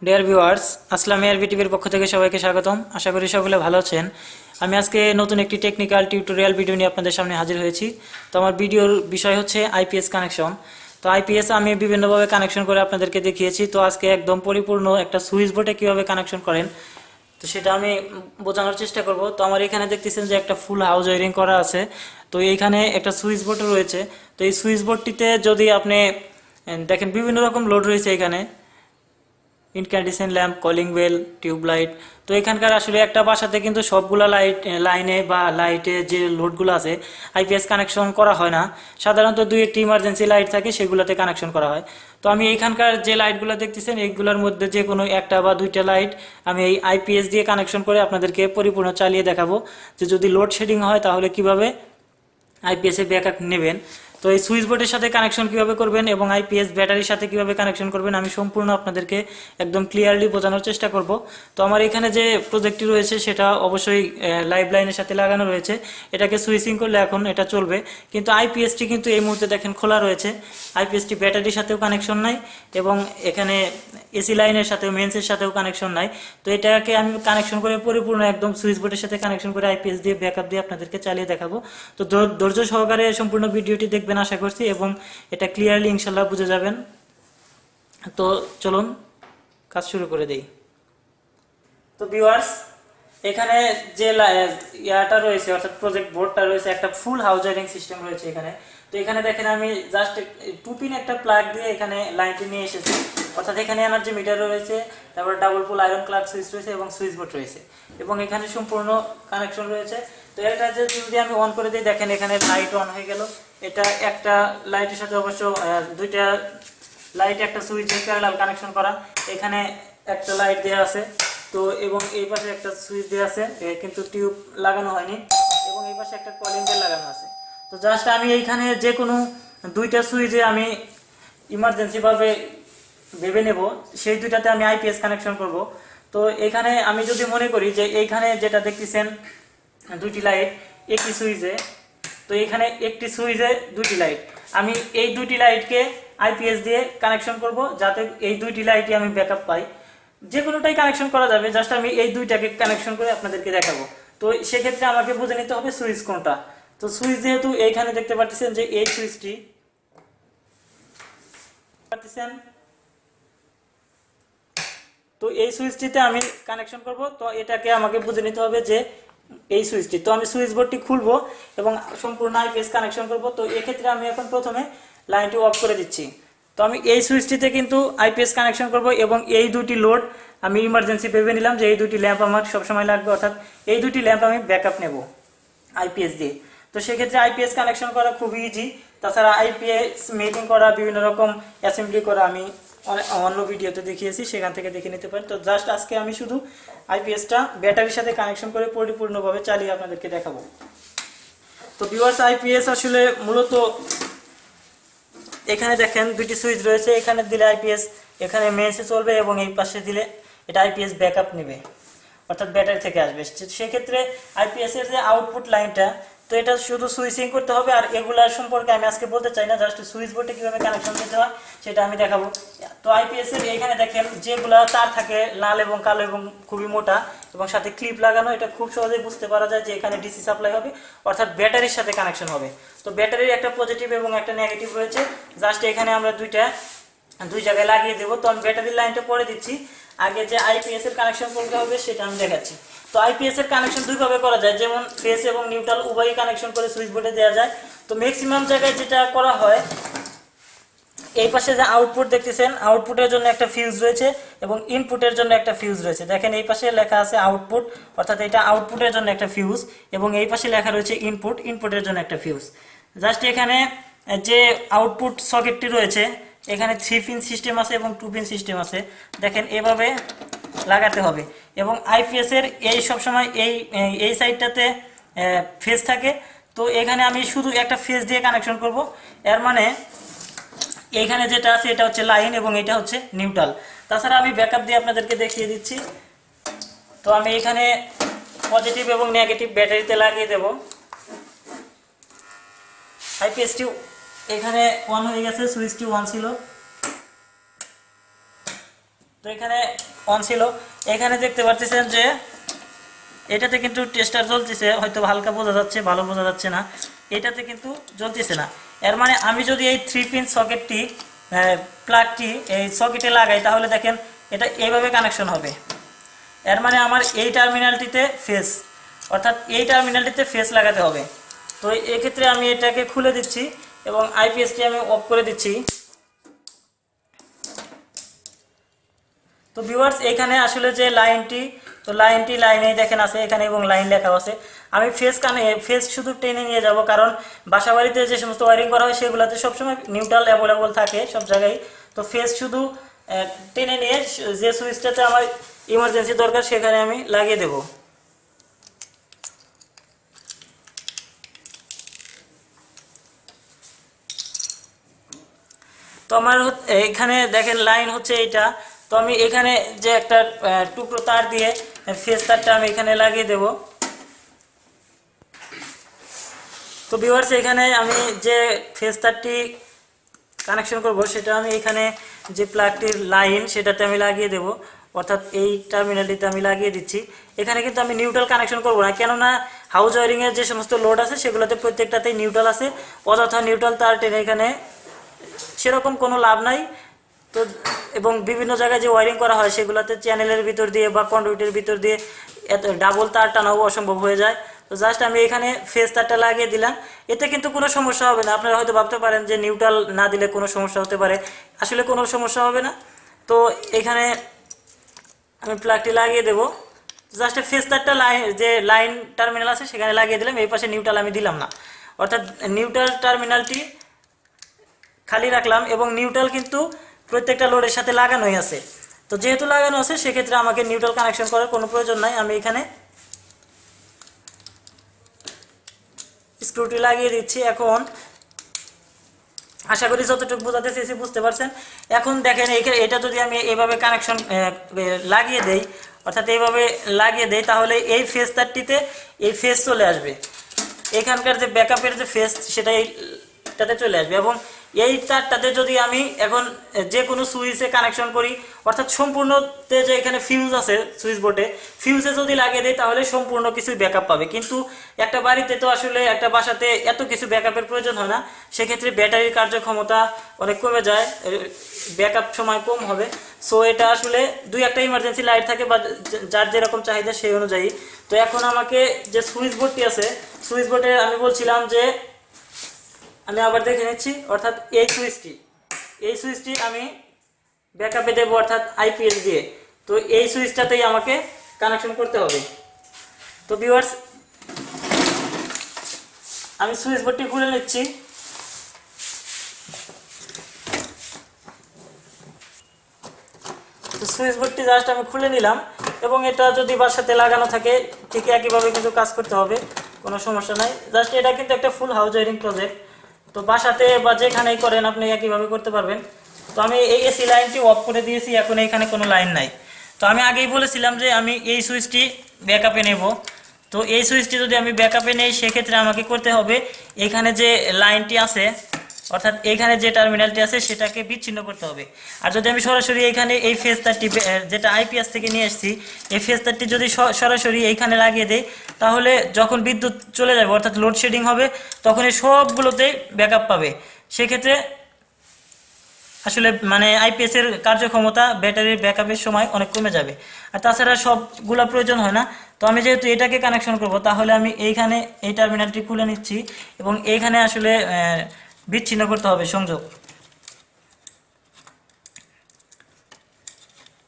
Dear viewers, আসলাম ARB টিভির পক্ষ থেকে সবাইকে স্বাগতম। আশা করি সকলে ভালো আছেন। আমি আজকে নতুন একটি টেকনিক্যাল টিউটোরিয়াল ভিডিও নিয়ে আপনাদের সামনে হাজির হয়েছি। তো আমার ভিডিওর বিষয় হচ্ছে আইপিএস কানেকশন। তো আইপিএস আমি বিভিন্নভাবে কানেকশন করে আপনাদেরকে দেখিয়েছি। তো আজকে একদম পরিপূর্ণ একটা সুইচ বোর্ডে কীভাবে কানেকশন করেন তো সেটা আমি বোঝানোর চেষ্টা করব। তো আমার এখানে দেখতেছেন যে একটা ফুল হাউস ওয়ারিং করা আছে। তো এইখানে একটা সুইচ বোর্ড রয়েছে। তো এই সুইচ বোর্ডটিতে যদি আপনি দেখেন বিভিন্ন রকম লোড রয়েছে এখানে, incandescent lamp, calling bell, tube light. তো এখানকার আসলে একটা বাসাতে কিন্তু সবগুলা লাইনে বা লাইটে যে লোডগুলো আছে আইপিএস কানেকশন করা হয় না। সাধারণত দুই একটি ইমার্জেন্সি লাইট থাকে, সেগুলোতে কানেকশন করা হয়। তো আমি এইখানকার যে লাইটগুলো দেখতেছেন এইগুলোর মধ্যে যে কোনো একটা বা দুইটা লাইট আমি এই আইপিএস দিয়ে কানেকশন করে আপনাদেরকে পরিপূর্ণ চালিয়ে দেখাবো যে যদি লোড শেডিং হয় তাহলে কিভাবে আইপিএস এর ব্যাকআপ নেবেন। তো এই সুইচ বোর্ডের সাথে কানেকশন কিভাবে করবেন এবং আইপিএস ব্যাটারির সাথে কিভাবে কানেকশন করবেন আমি সম্পূর্ণ আপনাদেরকে একদম ক্লিয়ারলি বোঝানোর চেষ্টা করব। তো আমার এখানে যে প্রজেক্টটি রয়েছে সেটা অবশ্যই লাইভ লাইনের সাথে লাগানো রয়েছে। এটাকে সুইচিং করলে এখন এটা চলবে, কিন্তু আইপিএসটি কিন্তু এই মুহূর্তে দেখেন খোলা রয়েছে। আইপিএসটি ব্যাটারির সাথেও কানেকশন নাই এবং এখানে এসি লাইনের সাথেও মেন্সের সাথেও কানেকশন নাই। তো এটাকে আমি কানেকশন করে পরিপূর্ণ একদম সুইচ বোর্ডের সাথে কানেকশন করে আইপিএস দিয়ে ব্যাকআপ দিয়ে আপনাদেরকে চালিয়ে দেখাবো। তো ধৈর্য সহকারে সম্পূর্ণ ভিডিওটি দেখবেন আশা করছি এবং এটা ক্লিয়ারলি ইনশাল্লাহ বুঝে যাবেন। তো চলুন কাজ শুরু করে দেই। তো ভিউয়ার্স, এখানে যে ইয়াটা রয়েছে অর্থাৎ প্রজেক্ট বোর্ডটা রয়েছে, একটা ফুল হাউস ওয়ারিং সিস্টেম রয়েছে এখানে। তো এখানে দেখেন আমি জাস্ট টু পিন একটা প্লাগ দিয়ে এখানে লাইনটি নিয়ে এসেছি। অর্থাৎ এখানে এনার্জি মিটার রয়েছে, তারপর double pole iron clad switch রয়েছে এবং সুইচ বোর্ড রয়েছে এবং এখানে সম্পূর্ণ কানেকশন রয়েছে। তো এটা যদি আমি অন করে দিই, দেখেন এখানে লাইট অন হয়ে গেল। এটা একটা লাইটের সাথে অবশ্য দুইটা লাইট একটা সুইচের প্যারালাল কানেকশন করা। এখানে একটা লাইট দেওয়া আছে, তো এবং এই পাশে একটা সুইচ দেওয়া আছে কিন্তু টিউব লাগানো হয়নি, এবং এই পাশে একটা কলিং বেল লাগানো আছে। তো জাস্ট আমি এইখানে যে কোনো দুইটা সুইচে আমি ইমার্জেন্সি ভাবে ভেবে নেব, সেই দুইটাতে আমি আইপিএস কানেকশন করব। তো এখানে আমি যদি মনে করি যে এইখানে যেটা দেখতেছেন দুইটি লাইট একটি সুইচে, তো এখানে একটি সুইচে দুইটি লাইট, আমি এই দুইটি লাইটকে আইপিএস দিয়ে কানেকশন করব যাতে এই দুইটি লাইটই আমি ব্যাকআপ পাই। যে কোনোটাই কানেকশন করা যাবে, জাস্ট আমি এই দুইটাকে কানেকশন করে আপনাদেরকে দেখাবো। তো সেক্ষেত্রে আমাকে বুঝে নিতে হবে সুইচ কোনটা। তো সুইচ যেহেতু এইখানে দেখতে পাচ্ছেন যে এই সুইচটি পাচ্ছেন, তো এই সুইচটিতে আমি কানেকশন করব। তো এটাকে আমাকে বুঝে নিতে হবে যে এই সুইচটি। তো আমি সুইচ বোর্ডটি খুলবো এবং সম্পূর্ণ আইপিএস কানেকশন করব। তো এক্ষেত্রে আমি এখন প্রথমে লাইনটি অফ করে দিচ্ছি। তো আমি এই সুইচটিতে কিন্তু আইপিএস কানেকশন করব এবং এই দুটি লোড আমি ইমার্জেন্সি ভেবে নিলাম যে এই দুটি ল্যাম্প আমার সবসময় লাগবে, অর্থাৎ এই দুটি ল্যাম্প আমি ব্যাকআপ নেব আইপিএস দিয়ে। তো সেক্ষেত্রে আইপিএস কানেকশন করা খুবই ইজি। তাছাড়া আইপিএস মেকিং করা, বিভিন্ন রকম অ্যাসেম্বলি করা আমি অন্য ভিডিওতে দেখিয়েছি, সেখান থেকে দেখে নিতে পারেন। তো জাস্ট আজকে আমি শুধু আইপিএসটা ব্যাটারির সাথে কানেকশন করে পরিপূর্ণভাবে চালিয়ে আপনাদেরকে দেখাবো। তো ভিউয়ার্স, আইপিএস আসলে মূলত এখানে দেখেন দুটি সুইচ রয়েছে, এখানে দিলে আইপিএস এখানে মেইনসে চলবে এবং এই পাশে দিলে এটা আইপিএস ব্যাকআপ নেবে, অর্থাৎ ব্যাটারি থেকে আসবে। সেক্ষেত্রে আইপিএস এর যে আউটপুট লাইনটা, তো এটা শুধু সুইচিং করতে হবে। আর এগুলার সম্পর্কে আমি আজকে বলতে চাই না, জাস্ট সুইচ বোর্ডে কিভাবে কানেকশন দিতে হয় সেটা আমি দেখাবো। তো আইপিএস এর এখানে দেখেন যেগুলা তার থাকে লাল এবং কালো এবং খুবই মোটা এবং সাথে ক্লিপ লাগানো, এটা খুব সহজেই বুঝতে পারা যায় যে এখানে ডিসি সাপ্লাই হবে, অর্থাৎ ব্যাটারির সাথে কানেকশন হবে। তো ব্যাটারির একটা পজিটিভ এবং একটা নেগেটিভ রয়েছে, জাস্ট এখানে আমরা দুই জায়গায় লাগিয়ে দেবো। তো আমি ব্যাটারির লাইনটা পরে দিচ্ছি, আগে যে আইপিএস এর কানেকশন করতে হবে সেটা আমি দেখাচ্ছি। তো আইপিএস এর কানেকশন দুইভাবে করা যায়, যেমন ফেস এবং নিউট্রাল উভয়ই কানেকশন করে সুইচ বোর্ডে দেওয়া যায়। তো ম্যাক্সিমাম জায়গায় যেটা করা হয়, এই পাশে যে আউটপুট দেখতেছেন, আউটপুটের জন্য একটা ফিউজ রয়েছে এবং ইনপুটের জন্য একটা ফিউজ রয়েছে। দেখেন এই পাশে লেখা আছে আউটপুট, অর্থাৎ এটা আউটপুটের জন্য একটা ফিউজ, এবং এই পাশে লেখা রয়েছে ইনপুটের জন্য একটা ফিউজ। জাস্ট এখানে যে আউটপুট সকেটটি রয়েছে, এখানে 3 পিন সিস্টেম আছে এবং 2 পিন সিস্টেম আছে। দেখেন এভাবে লাগাতে হবে এবং আইপিএস এর এই সবসময় এই সাইডটাতে ফেজ থাকে। তো এখানে আমি শুধু একটা ফেজ দিয়ে কানেকশন করব, এর মানে এইখানে যেটা আছে এটা হচ্ছে লাইন এবং এটা হচ্ছে নিউট্রাল। তাছাড়া আমি ব্যাকআপ দিয়ে আপনাদেরকে দেখিয়ে দিচ্ছি। তো আমি এখানে পজিটিভ এবং নেগেটিভ ব্যাটারিতে লাগিয়ে দেব। আইপিএসটি এখানে অন হয়ে গেছে, সুইচটি অন ছিল। তো এখানে অন ছিল। এখানে দেখতে পাচ্ছেন যে এটাতে কিন্তু টেস্টার জ্বলতেছে, হয়তো হালকা বোঝা যাচ্ছে, ভালো বোঝা যাচ্ছে না। এটাতে কিন্তু জ্বলতেছে না। এর মানে আমি যদি এই 3 পিন সকেটটি প্লাগটি এই সকেটে লাগাই তাহলে দেখেন এটা এইভাবে কানেকশন হবে। এর মানে আমার এই টার্মিনালটিতে ফেস, অর্থাৎ এই টার্মিনালটিতে ফেস লাগাতে হবে। তো এক্ষেত্রে আমি এটাকে খুলে দিচ্ছি এবং আইপিএসটি আমি অফ করে দিচ্ছি। তো ভিউয়ার্স, এখানে আসলে যে লাইনটি, তো লাইনেই দেখেন আছে এখানে এবং লাইন লেখা আছে। আমি ফেস শুধু টেনে নিয়ে যাব, কারণ বাসা বাড়িতে যে সমস্ত ওয়ারিং করা হয় সেগুলোতে সবসময় নিউট্রাল অ্যাভেলেবল থাকে সব জায়গায়। তো ফেস শুধু টেনে নিয়ে যে সুইচটাতে আমার ইমার্জেন্সি দরকার সেখানে আমি লাগিয়ে দেব। তো আমার এখানে দেখেন লাইন হচ্ছে এইটা। তো আমি এখানে যে একটা টুকরো তার দিয়ে ফেস তারটা আমি এখানে লাগিয়ে দেব। তো ভিউয়ার্স, এখানে আমি যে ফেস তারটি কানেকশন করব সেটা আমি এখানে যে প্লাগটির লাইন সেটাতে আমি লাগিয়ে দেব, অর্থাৎ এই টার্মিনালটিতে আমি লাগিয়ে দিচ্ছি। এখানে কিন্তু আমি নিউট্রাল কানেকশন করব না, কেননা হাউস ওয়ারিংয়ের যে সমস্ত লোড আছে সেগুলোতে প্রত্যেকটাতেই নিউট্রাল আছে। অযথা নিউট্রাল তার টেনে এখানে সেরকম কোনো লাভ নাই। তো এবং বিভিন্ন জায়গায় যে ওয়ারিং করা হয় সেগুলোতে চ্যানেলের ভিতর দিয়ে বা কন্ডুইটের ভিতর দিয়ে এত ডাবল তার টানাও অসম্ভব হয়ে যায়। তো জাস্ট আমি এখানে ফেস তারটা লাগিয়ে দিলাম, এতে কিন্তু কোনো সমস্যা হবে না। আপনারা হয়তো ভাবতে পারেন যে নিউট্রাল না দিলে কোনো সমস্যা হতে পারে, আসলে কোনো সমস্যা হবে না। তো এখানে আমি প্লাগটি লাগিয়ে দেবো, জাস্ট ফেস তারটা যে লাইন টার্মিনাল আছে সেখানে লাগিয়ে দিলাম, এই পাশে নিউট্রাল আমি দিলাম না, অর্থাৎ নিউট্রাল টার্মিনালটি খালি রাখলাম। এবং নিউট্রাল কিন্তু প্রত্যেকটা লোডের সাথে লাগানোই আছে। তো যেহেতু লাগানো আছে সেক্ষেত্রে আমাকে নিউট্রাল কানেকশন করার কোনো প্রয়োজন নাই। আমি এখানে স্ক্রুটি লাগিয়ে দিচ্ছি। এখন আশা করি যতটুকু বোঝাতে চেয়েছি বুঝতে পারছেন। এখন দেখেন এটা যদি আমি এইভাবে কানেকশন লাগিয়ে দেই, অর্থাৎ এইভাবে লাগিয়ে দেই, তাহলে এই ফেস তারটিতে এই ফেস চলে আসবে। এখানকার যে ব্যাকআপের যে ফেস সেটা এইটাতে চলে আসবে। এবং এই তারটাতে যদি আমি এখন যে কোনো সুইচে কানেকশন করি, অর্থাৎ সম্পূর্ণতে যে এখানে ফিউজ আছে সুইচ বোর্ডে, ফিউজে যদি লাগিয়ে দেয় তাহলে সম্পূর্ণ কিছু ব্যাকআপ পাবে। কিন্তু একটা বাড়িতে তো আসলে একটা বাসাতে এত কিছু ব্যাকআপের প্রয়োজন হয় না, সেক্ষেত্রে ব্যাটারির কার্যক্ষমতা অনেক কমে যায়, ব্যাকআপ সময় কম হবে। সো এটা আসলে দুই একটা ইমার্জেন্সি লাইট থাকে বা যার যেরকম চাহিদা সেই অনুযায়ী। তো এখন আমাকে যে সুইচ বোর্ডটি আছে, সুইচ বোর্ডে আমি বলছিলাম যে আমি আবার দেখে নিচ্ছি, অর্থাৎ এই সুইচটি আমি ব্যাকআপে দেবো, অর্থাৎ আইপিএস দিয়ে। তো এই সুইচটাতেই আমাকে কানেকশন করতে হবে। তো ভিউয়ার্স, আমি সুইচ বোর্ডটি খুলে নিচ্ছি। তো সুইচ বোর্ডটি জাস্ট আমি খুলে নিলাম, এবং এটা যদি বাসাতে লাগানো থাকে ঠিক একইভাবে কিন্তু কাজ করতে হবে, কোনো সমস্যা নাই। জাস্ট এটা কিন্তু একটা ফুল হাউস ওয়ারিং প্রজেক্ট, তো বাসাতে বা যেখানেই করেন আপনি একইভাবে করতে পারবেন। তো আমি এই এসি লাইনটি অফ করে দিয়েছি, এখন এখানে কোনো লাইন নাই। তো আমি আগেই বলেছিলাম যে আমি এই সুইচটি ব্যাকআপে নেব। তো এই সুইচটি যদি আমি ব্যাকআপে নেই সেক্ষেত্রে আমাকে করতে হবে এখানে যে লাইনটি আছে, অর্থাৎ এইখানে যে টার্মিনালটি আছে সেটাকে বিচ্ছিন্ন করতে হবে। আর যদি আমি সরাসরি এইখানে এই ফেজ তারটি যেটা আইপিএস থেকে নিয়ে এসেছি, এই ফেজ তারটি যদি সরাসরি এইখানে লাগিয়ে দেই তাহলে যখন বিদ্যুৎ চলে যাবে, অর্থাৎ লোডশেডিং হবে, তখন এই সবগুলোতেই ব্যাকআপ পাবে। সেক্ষেত্রে আসলে মানে আইপিএস এর কার্যক্ষমতা ব্যাটারির ব্যাকআপের সময় অনেক কমে যাবে। আর তাছাড়া সবগুলো প্রয়োজন হয় না। তো আমি যেহেতু এটাকে কানেকশন করব, তাহলে আমি এইখানে এই টার্মিনালটি খুলে নিচ্ছি এবং এইখানে আসলে বিচ্ছিন্ন করতে হবে সংযোগ।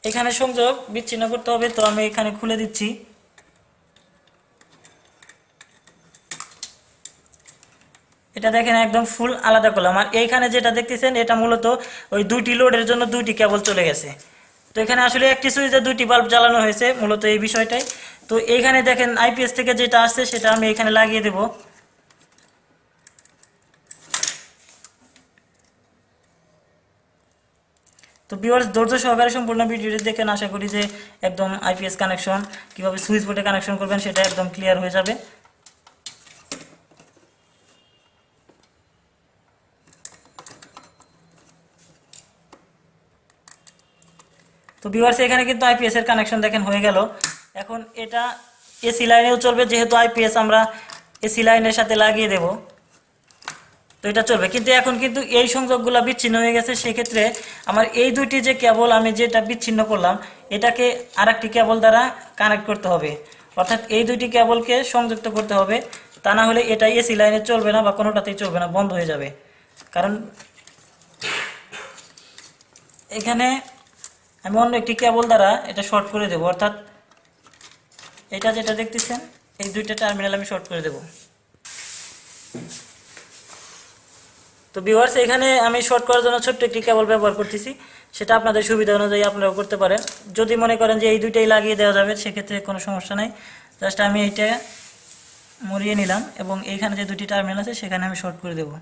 এখানে সংযোগ বিচ্ছিন্ন করতে হবে, তো আমি এখানে খুলে দিচ্ছি। এটা দেখেন একদম ফুল আলাদা করলাম। আর এইখানে যেটা দেখতেছেন এটা মূলত ওই দুইটি লোডের জন্য দুইটি কেবল চলে গেছে। তো এখানে আসলে একটি সুইচে দুইটি বাল্ব জ্বালানো হয়েছে, মূলত এই বিষয়টাই। তো এইখানে দেখেন আইপিএস থেকে যেটা আসছে সেটা আমি এখানে লাগিয়ে দেব। তো ভিউয়ার্স, ধৈর্য সহকারে সম্পূর্ণ ভিডিওটি দেখেন, আশা করি যে একদম আইপিএস কানেকশন কিভাবে সুইচ বোর্ডে কানেকশন করবেন সেটা একদম ক্লিয়ার হয়ে যাবে। তো ভিউয়ার্স এখানে কিন্তু আইপিএস এর কানেকশন দেখেন হয়ে গেল। এখন এটা এসি লাইনেও চলবে, যেহেতু আইপিএস আমরা এসি লাইনের সাথে লাগিয়ে দেব, তো এটা চলবে। কিন্তু এখন কিন্তু এই সংযোগগুলো বিচ্ছিন্ন হয়ে গেছে, সেক্ষেত্রে আমার এই দুইটি যে কেবল আমি যেটা বিচ্ছিন্ন করলাম এটাকে আরেকটি কেবল দ্বারা কানেক্ট করতে হবে, অর্থাৎ এই দুইটি কেবলকে সংযুক্ত করতে হবে। তা না হলে এটা এসি লাইনে চলবে না বা কোনোটাতেই চলবে না, বন্ধ হয়ে যাবে। কারণ এখানে আমি অন্য একটি কেবল দ্বারা এটা শর্ট করে দেব, অর্থাৎ এটা যেটা দেখতেছেন এই দুইটা টার্মিনাল আমি শর্ট করে দেব। তো ভিউয়ার্স এখানে আমি শর্ট করার জন্য ছোট্ট একটি কেবল ব্যবহার করতেছি, সেটা আপনাদের সুবিধা অনুযায়ী আপনারাও করতে পারেন। যদি মনে করেন যে এই দুইটাই লাগিয়ে দেওয়া যাবে সেক্ষেত্রে কোনো সমস্যা নাই। জাস্ট আমি এইটা মরিয়ে নিলাম এবং এইখানে যে দুটি টার্মিনাল আছে সেখানে আমি শর্ট করে দেব।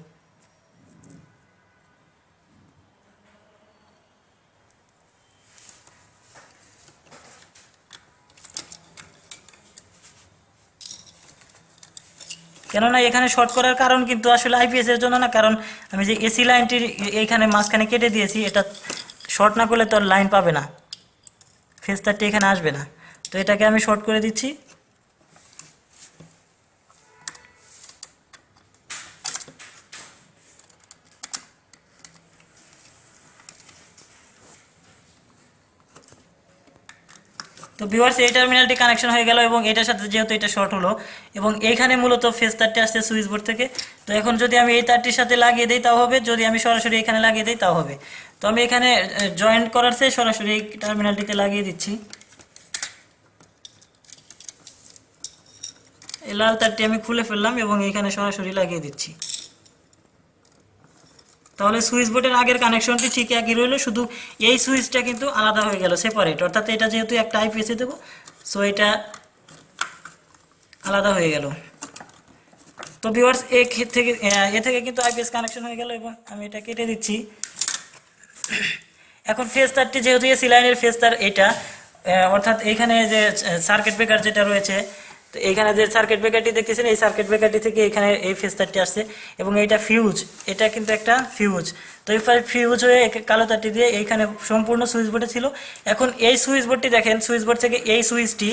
কেননা এখানে শর্ট করার কারণ কিন্তু আসলে আইপিএস এর জন্য না, কারণ আমি যে এসি লাইনটি এইখানে মাঝখানে কেটে দিয়েছি, এটা শর্ট না করলে তো লাইন পাবে না, ফেজ তারটি এখানে আসবে না। তো এটাকে আমি শর্ট করে দিচ্ছি। তো ভিউয়ার্স এই টার্মিনালটি কানেকশন হয়ে গেল এবং এটার সাথে যেহেতু এটা শর্ট হলো এবং এইখানে মূলত ফেজ তারটি আসছে সুইচ বোর্ড থেকে। তো এখন যদি আমি এই তারটির সাথে লাগিয়ে দিই তাও হবে, যদি আমি সরাসরি এখানে লাগিয়ে দিই তাও হবে। তো আমি এখানে জয়েন্ট করার চেয়ে সরাসরি এই টার্মিনালটিতে লাগিয়ে দিচ্ছি। এই লাল তারটি আমি খুলে ফেললাম এবং এখানে সরাসরি লাগিয়ে দিচ্ছি। তাহলে সুইচ বোর্ডের আগের কানেকশনটি ঠিক একই রইল, শুধু এই সুইচটা কিন্তু আলাদা হয়ে গেল, সেপারেট। অর্থাৎ এটা যেহেতু একটা আইপিএসে দেবো, সো এটা আলাদা হয়ে গেল। তো ভিউয়ার্স এ থেকে কিন্তু আইপিএস কানেকশন হয়ে গেল এবং আমি এটা কেটে দিচ্ছি। এখন ফেজ তারটি যেহেতু এসি লাইনের ফেজ তার এটা, অর্থাৎ এইখানে যে সার্কিট ব্রেকার যেটা রয়েছে, তো এইখানে যে সার্কিট ব্রেকারটি দেখতেছেন এই সার্কিট ব্রেকারটি থেকে এখানে এই ফেজ তারটি আসছে এবং এইটা ফিউজ, এটা কিন্তু একটা ফিউজ। তো এই ফিউজ হয়ে কালো তারটি দিয়ে এইখানে সম্পূর্ণ সুইচ বোর্ডে ছিল। এখন এই সুইচ বোর্ডটি দেখেন, সুইচ বোর্ড থেকে এই সুইচটি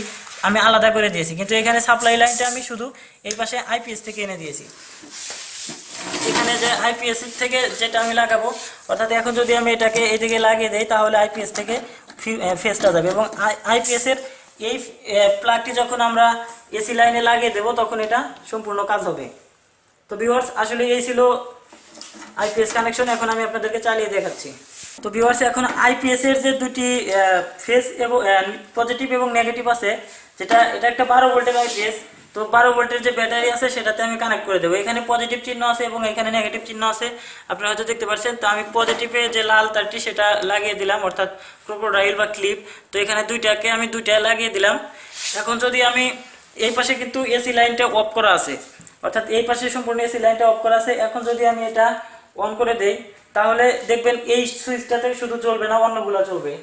আমি আলাদা করে দিয়েছি, কিন্তু এখানে সাপ্লাই লাইনটা আমি শুধু এই পাশে আইপিএস থেকে এনে দিয়েছি। এখানে যে আইপিএস থেকে যেটা আমি লাগাবো, অর্থাৎ এখন যদি আমি এটাকে এইদিকে লাগিয়ে দেই তাহলে আইপিএস থেকে ফেজটা যাবে এবং আইপিএস এর এই প্লাগটি যখন আমরা এসি লাইনে লাগিয়ে দেব তখন এটা সম্পূর্ণ কাজ হবে। তো ভিউয়ার্স আসলে এই ছিল আইপিএস কানেকশন। এখন আমি আপনাদেরকে চালিয়ে দেখাচ্ছি। তো ভিউয়ার্স এখন আইপিএস এর যে দুটি ফেজ এবং পজিটিভ এবং নেগেটিভ আছে, যেটা এটা একটা 12 ভোল্টের আইপিএস। তো 12 ভোল্টের যে ব্যাটারি আছে সেটাতে আমি কানেক্ট করে দেবো। এখানে পজিটিভ চিহ্ন আছে এবং এখানে নেগেটিভ চিহ্ন আছে, আপনারা হয়তো দেখতে পাচ্ছেন। তো আমি পজিটিভে যে লাল তারটি সেটা লাগিয়ে দিলাম, অর্থাৎ ক্রোকোডাইল বা ক্লিপ। তো এখানে দুইটাকে আমি দুইটা লাগিয়ে দিলাম। এখন যদি আমি এই পাশে কিন্তু এসি লাইনটা অফ করা আছে, অর্থাৎ এই পাশে সম্পূর্ণ এসি লাইনটা অফ করা আছে। এখন যদি আমি এটা অন করে দেই তাহলে দেখবেন এই সুইচটাতে শুধু চলবে না, অন্যগুলো চলবে।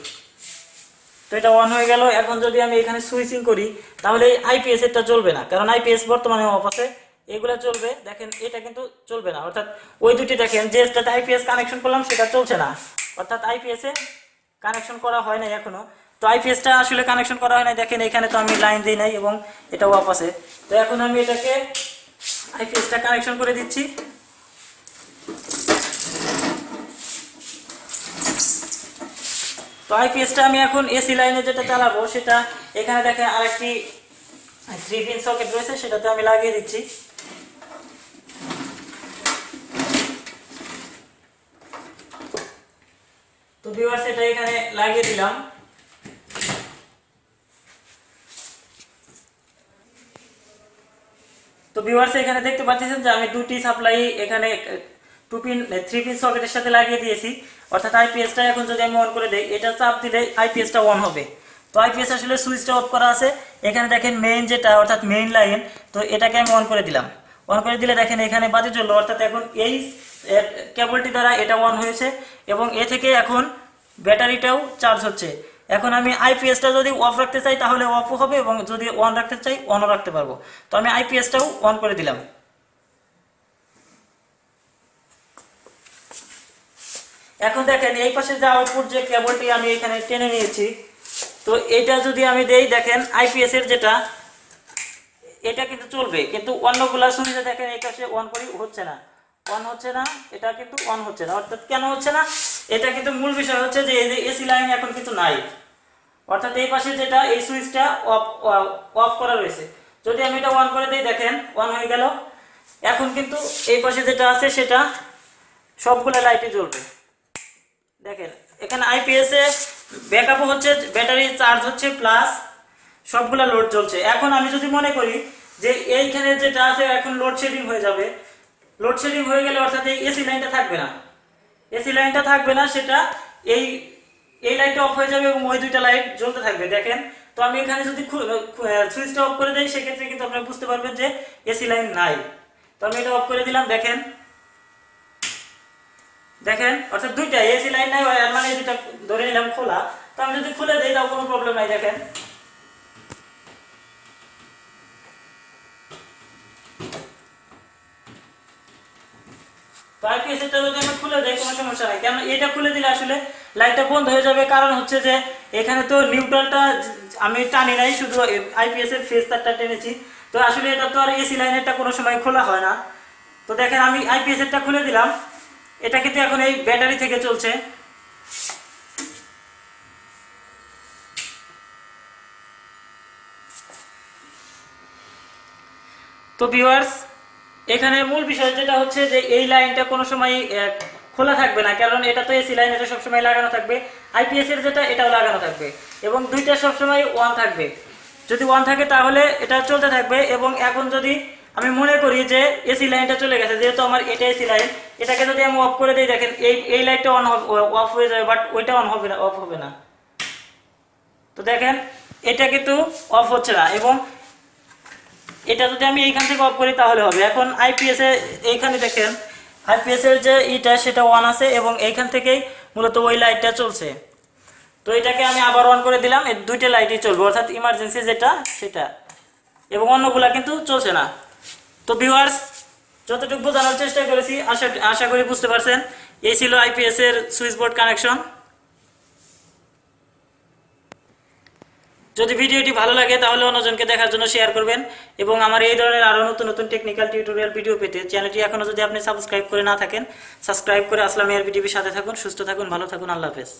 তো এটা অন হয়ে গেল। এখন যদি আমি এখানে সুইচিং করি তাহলে এই আইপিএস এরটা চলবে না, কারণ আইপিএস বর্তমানে অফ আছে। এগুলা চলবে, দেখেন এটা কিন্তু চলবে না, অর্থাৎ ওই দুটি দেখেন যেটাতে আইপিএস কানেকশন করলাম সেটা চলছে না, অর্থাৎ আইপিএস এ কানেকশন করা হয় নাই এখনো। তো আইপিএসটা আসলে কানেকশন করা হয় নাই, দেখেন এখানে তো আমি লাইন দিই নাই এবং এটা অফ আছে। তো এখন আমি এটাকে আইপিএসটা কানেকশন করে দিচ্ছি। তো আইপিএসটা আমি এখন এসি লাইনে যেটা চালাবো সেটা এখানে দেখেন আরেকটি 3 পিন সকেট রয়েছে, সেটাতে আমি লাগিয়ে দিচ্ছি। তো ভিউয়ার্স এটা এখানে লাগিয়ে দিলাম। তো ভিউয়ার্স এখানে দেখতে পাচ্ছেন যে আমি দুটি সাপ্লাই এখানে 3 পিন সকেটের সাথে লাগিয়ে দিয়েছি, অর্থাৎ আইপিএসটা এখন যদি আমি অন করে দেই, এটা চাপ দিলে আইপিএসটা অন হবে। তো আইপিএস আসলে সুইচটা অফ করা আছে। এখানে দেখেন মেইন যেটা, অর্থাৎ মেইন লাইন, তো এটাকে আমি অন করে দিলাম। অন করে দিলে দেখেন এখানে বাতি জ্বললো, অর্থাৎ এখন এই কেবলটি দ্বারা এটা অন হয়েছে এবং এ থেকে এখন ব্যাটারিটাও চার্জ হচ্ছে। এখন আমি আইপিএসটা যদি অফ রাখতে চাই তাহলে অফও হবে এবং যদি অন রাখতে চাই অনও রাখতে পারবো। তো আমি আইপিএসটাও অন করে দিলাম। এখন দেখেন এই পাশে যে আউটপুট যে কেবলটি আমি এখানে টেনে নিয়েছি, তো এটা যদি আমি দেই দেখেন আইপিএস এর যেটা এটা কিন্তু চলবে, কিন্তু অন্যগুলা সুবিধা দেখেন এই পাশে অন করি হচ্ছে না, অন হচ্ছে না, এটা কিন্তু অন হচ্ছে না। অর্থাৎ কেন হচ্ছে না, এটা কিন্তু মূল বিষয় হচ্ছে যে এই যে এসি লাইন এখন কিন্তু নাই, অর্থাৎ এই পাশে যেটা এই সুইচটা অফ অফ করা রয়েছে। যদি আমি এটা অন করে দিই দেখেন অন হয়ে গেল। এখন কিন্তু এই পাশে যেটা আছে সেটা সবগুলো লাইটই জ্বলবে। দেখেন এখানে আইপিএস এ ব্যাকআপও হচ্ছে, ব্যাটারি চার্জ হচ্ছে, প্লাস সবগুলা লোড জ্বলছে। এখন আমি যদি মনে করি যে এইখানে যেটা আছে এখন লোডশেডিং হয়ে যাবে, লোডশেডিং হয়ে গেলে অর্থাৎ এই এসি লাইনটা থাকবে না, এসি লাইনটা থাকবে না, সেটা এই এই লাইটটা অফ হয়ে যাবে এবং ওই দুইটা লাইট জ্বলতে থাকবে। দেখেন তো আমি এখানে যদি সুইচটা অফ করে দিই সেক্ষেত্রে কিন্তু আপনারা বুঝতে পারবেন যে এসি লাইন নাই। তো আমি এটা অফ করে দিলাম, দেখেন দেখেন অর্থাৎ দুইটা এসি লাইন নাই, মানে দুইটা ধরে নিলাম খোলা। তো আমি যদি খুলে দিই তাও কোনো প্রবলেম নাই। দেখেন তো আইপিএস এটা যদি আমি খুলে দেই কোনো সমস্যা নাই, কারণ এটা খুলে দিলে আসলে লাইটটা বন্ধ হয়ে যাবে। কারণ হচ্ছে যে এখানে তো নিউট্রালটা আমি টানি নাই, শুধু আইপিএস এর ফেজ তারটা টেনেছি। তো আসলে এটা তো আর এসি লাইনেরটা কোনো সময় খোলা হয় না। তো দেখেন আমি আইপিএস এরটা খুলে দিলাম, এটা কিন্তু এখন এই ব্যাটারি থেকে চলছে। তো ভিউয়ার্স এখানে মূল বিষয় যেটা হচ্ছে যে এই লাইনটা কোনো সময় খোলা থাকবে না, কারণ এটা তো এসি লাইন, এটা সবসময় লাগানো থাকবে। আইপিএস এর যেটা এটাও লাগানো থাকবে এবং দুইটা সবসময় ওয়ান থাকবে। যদি ওয়ান থাকে তাহলে এটা চলতে থাকবে। এবং এখন যদি আমি মনে করি যে এসি লাইনটা চলে গেছে, যেহেতু আমার এটা এসি লাইন, এটাকে যদি আমি অফ করে দিই দেখেন এই লাইটটা অন অফ হয়ে যাবে, বাট ওইটা অন হবে না, অফ হবে না। তো দেখেন এটা কিন্তু অফ হচ্ছে না, এবং এটা যদি আমি এইখান থেকে অফ করি তাহলে হবে। এখন আইপিএস এ এইখানে দেখেন আইপিএস এর যে ইটা সেটা অন আছে এবং এইখান থেকেই মূলত ওই লাইটটা চলছে। তো এটাকে আমি আবার অন করে দিলাম, এই দুইটা লাইটই চলবে, অর্থাৎ ইমার্জেন্সি যেটা সেটা, এবং অন্যগুলা কিন্তু চলছে না। তো ভিউয়ার্স যতটুকু বোঝানোর চেষ্টা করেছি আশা করি বুঝতে পারছেন। এই ছিল আইপিএস এর সুইচ বোর্ড কানেকশন। যদি ভিডিওটি ভালো লাগে তাহলে অন্যজনকে দেখার জন্য শেয়ার করবেন, এবং আমার এই ধরনের আরও নতুন নতুন টেকনিক্যাল টিউটোরিয়াল ভিডিও পেতে চ্যানেলটি এখনও যদি আপনি সাবস্ক্রাইব করে না থাকেন, সাবস্ক্রাইব করে আসলাম এয়ারবি টিভির সাথে থাকুন। সুস্থ থাকুন, ভালো থাকুন, আল্লাহ হাফেজ।